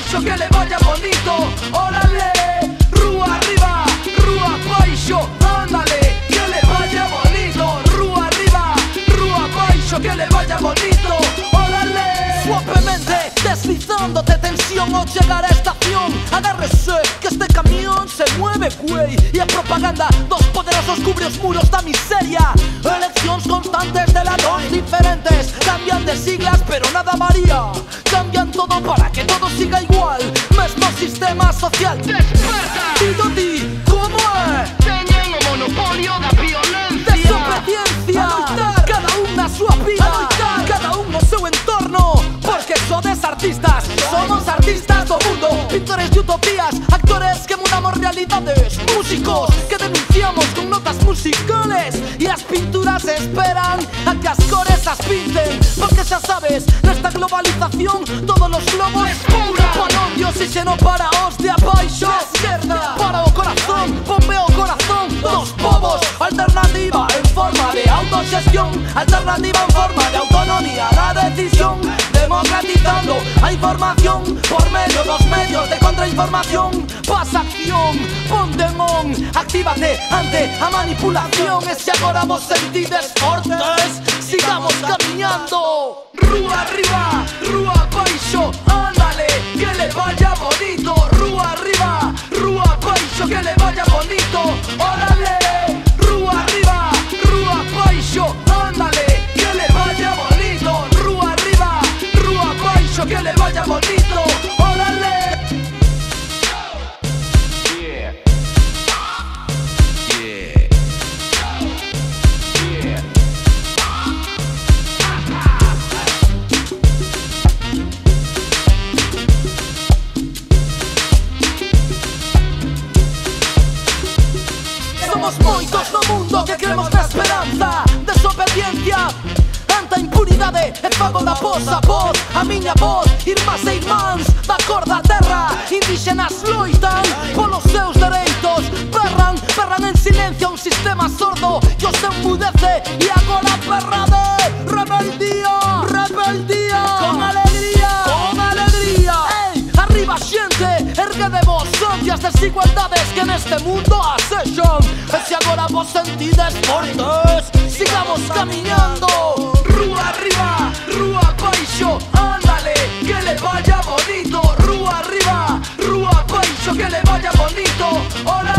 baixo, que le vaya bonito. Órale, rúa arriba, rúa baixo, ándale, que le vaya bonito. Rúa arriba, rúa baixo, que le vaya bonito. Órale. Suavemente, deslizándote tensión al llegar a estación. Agárrese, que este camión se mueve, güey. Y a propaganda, dos poderosos cubrios muros da miseria. Elecciones constantes de lados diferentes. Cambian de siglas, pero nada varía. Cambian todo para que todo siga igual. Mesmo sistema social. Desperta. Digo ti, ¿cómo es? Teñen o monopolio da violencia. Desobediencia. Cada una a súa vida, cada un no seu entorno. Porque sodes artistas, somos artistas do mundo. Pintores de utopías, actores que mudamos realidades. Músicos que denunciamos con notas musicales. Y las pinturas esperan a que as cores as pinten. Porque xa sabes, nesta globalización todos los globos panon Dios y xeno para os de abaixo. Esquerda, para o corazón, ponme o corazón dos povos. Alternativa en forma de autogestión, alternativa en forma de autonomía da decisión. Democratizando a información por medio dos medios de contrainformación. Pasa acción, ponte en on, actívate ante a manipulación. E se agora vos sentides fortes, sigamos caminando. Rúa arriba, rúa baixo, ándale, que le vaya bonito. Rúa arriba, rúa baixo, que le vaya bonito. Órale, rúa arriba, rúa baixo, ándale, que le vaya bonito. Rúa arriba, rúa baixo, que le vaya bonito. Órale. Yeah. Yeah. Yeah. Somos moitos no mundo que creemos na esperanza. Desobediencia ante a impunidade. E fago da vosa voz a miña voz. Irmás e irmáns da cor da terra. Indígenas loitan polos seus dereitos. Perran, perran en silencio. Un sistema sordo que os enmudece. E agora perrade. Rebeldía, rebeldía. Con alegría, con alegría. Ei, arriba xente, erguedevos ante as desigualdades que neste mundo asexan. E se agora vos sentides fortes, sigamos camiñando. Rúa arriba, rúa baixo, ándale, que le vaya bonito. Rúa arriba, rúa baixo, que le vaya bonito. Ora